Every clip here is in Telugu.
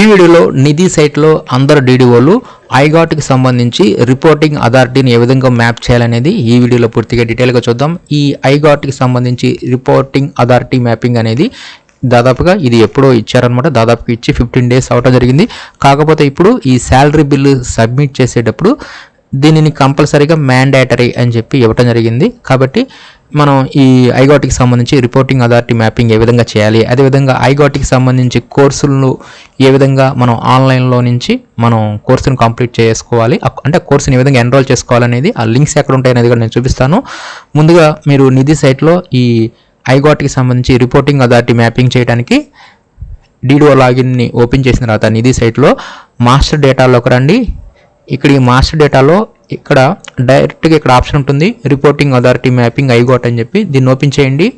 ఈ వీడియోలో నిధి సైట్లో అందరు డీడీఓలు ఐగాట్కి సంబంధించి రిపోర్టింగ్ అథారిటీని ఏ విధంగా మ్యాప్ చేయాలనేది ఈ వీడియోలో పూర్తిగా డీటెయిల్గా చూద్దాం. ఈ ఐగాట్కి సంబంధించి రిపోర్టింగ్ అథారిటీ మ్యాపింగ్ అనేది దాదాపుగా ఇది ఎప్పుడో ఇచ్చారనమాట. దాదాపుగా ఇచ్చి 15 days అవటం జరిగింది. కాకపోతే ఇప్పుడు ఈ శాలరీ బిల్లు సబ్మిట్ చేసేటప్పుడు దీనిని కంపల్సరీగా మ్యాండేటరీ అని చెప్పి ఇవ్వటం జరిగింది. కాబట్టి మనం ఈ ఐగాట్కి సంబంధించి రిపోర్టింగ్ అథారిటీ మ్యాపింగ్ ఏ విధంగా చేయాలి, అదేవిధంగా ఐగాట్కి సంబంధించి కోర్సులను ఏ విధంగా మనం ఆన్లైన్లో నుంచి మనం కోర్సును కంప్లీట్ చేసుకోవాలి, అంటే కోర్సుని ఏ విధంగా ఎన్రోల్ చేసుకోవాలనేది ఆ లింక్స్ ఎక్కడ ఉంటాయి అనేది కూడా నేను చూపిస్తాను. ముందుగా మీరు నిధి సైట్లో ఈ ఐగాట్కి సంబంధించి రిపోర్టింగ్ అథారిటీ మ్యాపింగ్ చేయడానికి డీడీఓ లాగిన్ని ఓపెన్ చేసిన తర్వాత నిధి సైట్లో మాస్టర్ డేటాలోకి రండి. ఇక్కడ ఈ మాస్టర్ డేటాలో ఇక్కడ డైరెక్ట్గా ఇక్కడ ఆప్షన్ ఉంటుంది రిపోర్టింగ్ అథారిటీ మ్యాపింగ్ ఐగాట్ అని చెప్పి దీన్ని ఓపెన్ చేయండి.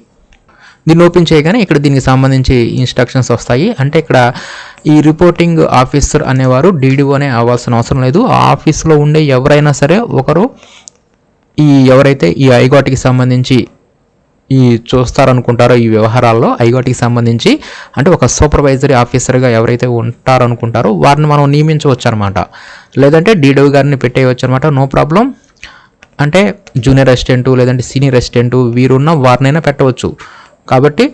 దీన్ని ఓపెన్ చేయగానే ఇక్కడ దీనికి సంబంధించి ఇన్స్ట్రక్షన్స్ వస్తాయి. అంటే ఇక్కడ ఈ రిపోర్టింగ్ ఆఫీసర్ అనేవారు డీడీఓనే అవ్వాల్సిన అవసరం లేదు. ఆ ఆఫీస్లో ఉండే ఎవరైనా సరే ఒకరు ఎవరైతే ఈ ఐగాట్కి సంబంధించి చూస్తారనుకుంటారో ఈ వ్యవహారాల్లో ఐగాట్కి సంబంధించి అంటే ఒక సూపర్వైజరీ ఆఫీసర్గా ఎవరైతే ఉంటారనుకుంటారో వారిని మనం నియమించవచ్చు అనమాట. లేదంటే డీడీఓ గారిని పెట్టేయవచ్చు అనమాట. No problem. అంటే జూనియర్ అసిస్టెంటు లేదంటే సీనియర్ అసిస్టెంటు వీరున్న వారినైనా పెట్టవచ్చు. కాబట్టి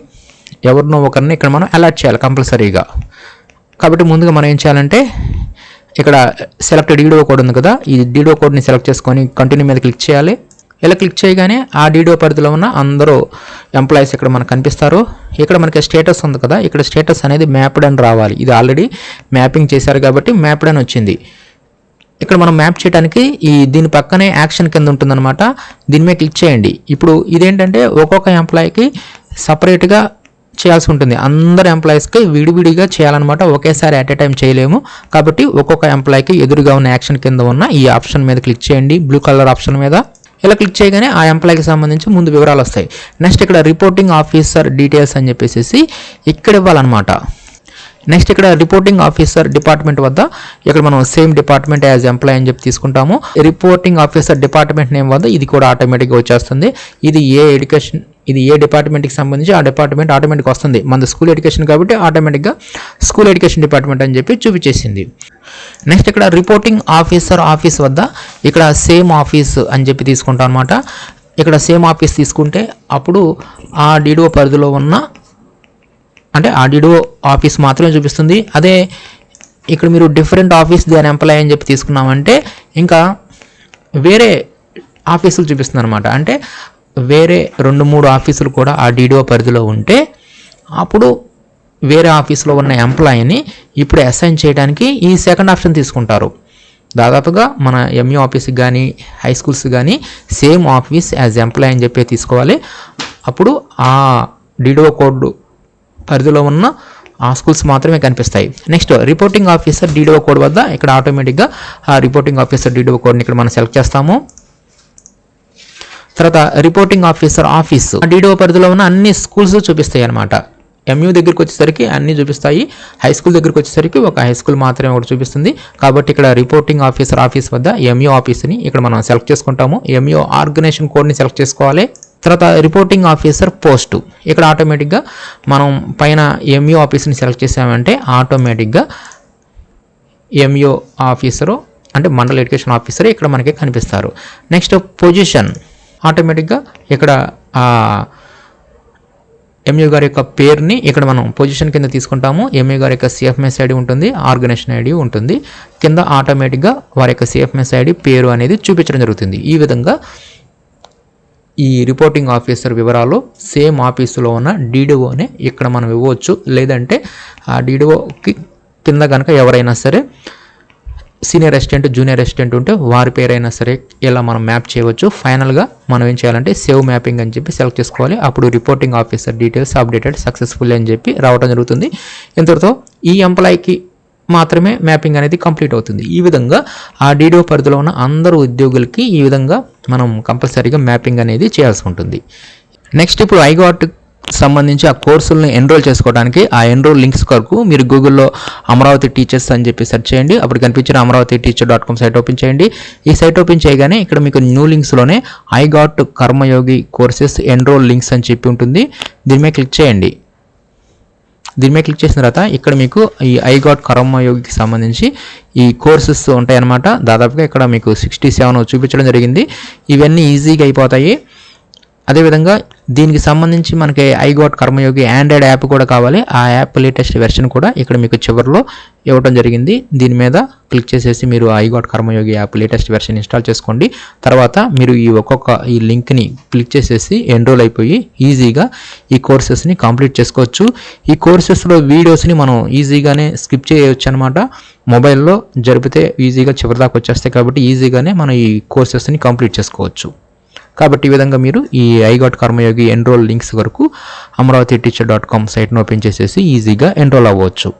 ఎవరినో ఒకరిని ఇక్కడ మనం అలాట్ చేయాలి కంపల్సరీగా. కాబట్టి ముందుగా మనం ఏం చేయాలంటే ఇక్కడ సెలెక్ట్ డీడీఓ కోడ్ ఉంది కదా, ఈ డీడీఓ కోడ్ని సెలెక్ట్ చేసుకొని కంటిన్యూ మీద క్లిక్ చేయాలి. ఇలా క్లిక్ చేయగానే ఆ డీడీఓ పరిధిలో ఉన్న అందరూ ఎంప్లాయీస్ ఇక్కడ మనకు కనిపిస్తారు. ఇక్కడ మనకి స్టేటస్ ఉంది కదా, ఇక్కడ స్టేటస్ అనేది మ్యాప్డ్ అని రావాలి. ఇది ఆల్రెడీ మ్యాపింగ్ చేశారు కాబట్టి మ్యాప్డ్ అని వచ్చింది. ఇక్కడ మనం మ్యాప్ చేయడానికి దీని పక్కనే యాక్షన్ కింద ఉంటుందన్నమాట. దీని మీద క్లిక్ చేయండి. ఇప్పుడు ఇదేంటంటే ఒక్కొక్క ఎంప్లాయీకి సపరేట్గా చేయాల్సి ఉంటుంది. అందరు ఎంప్లాయీస్కి విడివిడిగా చేయాలన్నమాట. ఒకేసారి అట్ ఏ టైం చేయలేము. కాబట్టి ఒక్కొక్క ఎంప్లాయీకి ఎదురుగా ఉన్న యాక్షన్ కింద ఉన్న ఈ ఆప్షన్ మీద క్లిక్ చేయండి, బ్లూ కలర్ ఆప్షన్ మీద. ఇలా క్లిక్ చేయగానే ఆ ఎంప్లాయీకి సంబంధించి ముందు వివరాలు వస్తాయి. నెక్స్ట్ ఇక్కడ రిపోర్టింగ్ ఆఫీసర్ డీటెయిల్స్ అని చెప్పేసి ఇక్కడ ఇవ్వాలన్నమాట. నెక్స్ట్ ఇక్కడ రిపోర్టింగ్ ఆఫీసర్ డిపార్ట్మెంట్ వద్ద ఇక్కడ మనం సేమ్ డిపార్ట్మెంట్ యాజ్ ఎంప్లాయీ అని చెప్పి తీసుకుంటాము. రిపోర్టింగ్ ఆఫీసర్ డిపార్ట్మెంట్ నేమ్ వద్ద ఇది కూడా ఆటోమేటిక్గా వచ్చేస్తుంది. ఇది ఏ డిపార్ట్మెంట్కి సంబంధించి ఆ డిపార్ట్మెంట్ ఆటోమేటిక్గా వస్తుంది. మన స్కూల్ ఎడ్యుకేషన్ కాబట్టి ఆటోమేటిక్గా స్కూల్ ఎడ్యుకేషన్ డిపార్ట్మెంట్ అని చెప్పి చూపించేసింది. నెక్స్ట్ ఇక్కడ రిపోర్టింగ్ ఆఫీసర్ ఆఫీస్ వద్ద ఇక్కడ సేమ్ ఆఫీస్ అని చెప్పి తీసుకుంటాం అనమాట. ఇక్కడ సేమ్ ఆఫీస్ తీసుకుంటే అప్పుడు ఆ డీడీఓ పరిధిలో ఉన్న అంటే ఆ డీడీఓ ఆఫీస్ మాత్రమే చూపిస్తుంది. అదే ఇక్కడ మీరు డిఫరెంట్ ఆఫీస్ దాని ఎంప్లాయీ అని చెప్పి తీసుకున్నామంటే ఇంకా వేరే ఆఫీసులు చూపిస్తుంది అనమాట. అంటే వేరే 2-3 ఆఫీసులు కూడా ఆ డీడీఓ పరిధిలో ఉంటే అప్పుడు వేరే ఆఫీస్లో ఉన్న ఎంప్లాయీని ఇప్పుడు అసైన్ చేయడానికి ఈ సెకండ్ ఆప్షన్ తీసుకుంటారు. దాదాపుగా మన ఎంఈ ఆఫీస్కి కానీ హై స్కూల్స్ కానీ సేమ్ ఆఫీస్ యాజ్ ఎంప్లాయీ అని చెప్పి తీసుకోవాలి. అప్పుడు ఆ డీడీఓ కోడ్ పరిధిలో ఉన్న ఆ స్కూల్స్ మాత్రమే కనిపిస్తాయి. Next reporting officer DDO code వద్ద ఇక్కడ ఆటోమేటిక్గా ఆ రిపోర్టింగ్ ఆఫీసర్ డీడీఓ కోడ్ని ఇక్కడ మనం సెలెక్ట్ చేస్తాము. తర్వాత రిపోర్టింగ్ ఆఫీసర్ ఆఫీస్ డీడీఓ పరిధిలో ఉన్న అన్ని స్కూల్స్ చూపిస్తాయి అనమాట. ఎంయూ దగ్గరికి వచ్చేసరికి అన్నీ చూపిస్తాయి. హై స్కూల్ దగ్గరికి వచ్చేసరికి ఒక హై స్కూల్ మాత్రమే ఒకటి చూపిస్తుంది. కాబట్టి ఇక్కడ రిపోర్టింగ్ ఆఫీసర్ ఆఫీస్ వద్ద ఎంయూ ఆఫీస్ని ఇక్కడ మనం సెలెక్ట్ చేసుకుంటాము. ఎంయూ ఆర్గనైజేషన్ కోడ్ని సెలెక్ట్ చేసుకోవాలి. తర్వాత రిపోర్టింగ్ ఆఫీసర్ పోస్టు ఇక్కడ ఆటోమేటిక్గా మనం పైన ఎంయూ ఆఫీస్ని సెలెక్ట్ చేసామంటే ఆటోమేటిక్గా ఎంయూ ఆఫీసరు అంటే మండల ఎడ్యుకేషన్ ఆఫీసర్ ఇక్కడ మనకి కనిపిస్తారు. నెక్స్ట్ పొజిషన్ ఆటోమేటిక్గా ఇక్కడ ఎంయూ గారి యొక్క పేరుని ఇక్కడ మనం పొజిషన్ కింద తీసుకుంటాము. ఎంయూ గారి యొక్క సిఎఫ్ఎంఎస్ ఐడి ఉంటుంది, ఆర్గనైజేషన్ ఐడి ఉంటుంది. కింద ఆటోమేటిక్గా వారి యొక్క సిఎఫ్ఎంఎస్ ఐడి పేరు అనేది చూపించడం జరుగుతుంది. ఈ విధంగా ఈ రిపోర్టింగ్ ఆఫీసర్ వివరాలు సేమ్ ఆఫీసులో ఉన్న డీడీఓనే ఇక్కడ మనం ఇవ్వచ్చు. లేదంటే ఆ డీడీఓకి కింద కనుక ఎవరైనా సరే సీనియర్ అసిస్టెంట్ జూనియర్ అసిస్టెంట్ ఉంటే వారి పేరైనా సరే ఇలా మనం మ్యాప్ చేయవచ్చు. ఫైనల్గా మనం ఏం చేయాలంటే సేవ్ మ్యాపింగ్ అని చెప్పి సెలెక్ట్ చేసుకోవాలి. అప్పుడు reporting officer details updated successful అని చెప్పి రావడం జరుగుతుంది. ఇంతటితో ఈ ఎంప్లాయీకి మాత్రమే మ్యాపింగ్ అనేది కంప్లీట్ అవుతుంది. ఈ విధంగా ఆ డీడీఓ పరిధిలో ఉన్న అందరూ ఉద్యోగులకి ఈ విధంగా మనం కంపల్సరీగా మ్యాపింగ్ అనేది చేయాల్సి ఉంటుంది. నెక్స్ట్ ఇప్పుడు ఐగాట్ సంబంధించి ఆ కోర్సులను ఎన్రోల్ చేసుకోవడానికి ఆ ఎన్రోల్ లింక్స్ కొరకు మీరు గూగుల్లో అమరావతి టీచర్స్ అని చెప్పి సెర్చ్ చేయండి. అప్పుడు కనిపించిన amravati-teacher.com సైట్ ఓపెన్ చేయండి. ఈ సైట్ ఓపెన్ చేయగానే ఇక్కడ మీకు న్యూ లింక్స్లోనే ఐగాట్ కర్మయోగి కోర్సెస్ ఎన్రోల్ లింక్స్ అని చెప్పి ఉంటుంది. దీని మీద క్లిక్ చేయండి. దీని మీద క్లిక్ చేసిన తర్వాత ఇక్కడ మీకు ఈ ఐ గాట్ కర్మయోగికి సంబంధించి ఈ కోర్సెస్ ఉంటాయన్నమాట. దాదాపుగా ఇక్కడ మీకు 67 చూపించడం జరిగింది. ఇవన్నీ ఈజీగా అయిపోతాయి. అదేవిధంగా దీనికి సంబంధించి మనకి I got Karmayogi Android app కూడా కావాలి. ఆ యాప్ లేటెస్ట్ వెర్షన్ కూడా ఇక్కడ మీకు చివరిలో ఇవ్వడం జరిగింది. దీని మీద క్లిక్ చేసేసి మీరు I got Karmayogi app latest version install చేసుకోండి. తర్వాత మీరు ఈ లింక్ని క్లిక్ చేసేసి ఎన్రోల్ అయిపోయి ఈజీగా ఈ కోర్సెస్ని కంప్లీట్ చేసుకోవచ్చు. ఈ కోర్సెస్లో వీడియోస్ని మనం ఈజీగానే స్కిప్ చేయవచ్చు అనమాట. మొబైల్లో జరిపితే ఈజీగా చివరి దాకా వచ్చేస్తాయి కాబట్టి ఈజీగానే మనం ఈ కోర్సెస్ని కంప్లీట్ చేసుకోవచ్చు. కాబట్టి ఈ విధంగా మీరు ఈ I got Karmayogi enrol links వరకు amravati teacher.com సైట్ను ఓపెన్ చేసేసి ఈజీగా ఎన్రోల్ అవ్వచ్చు.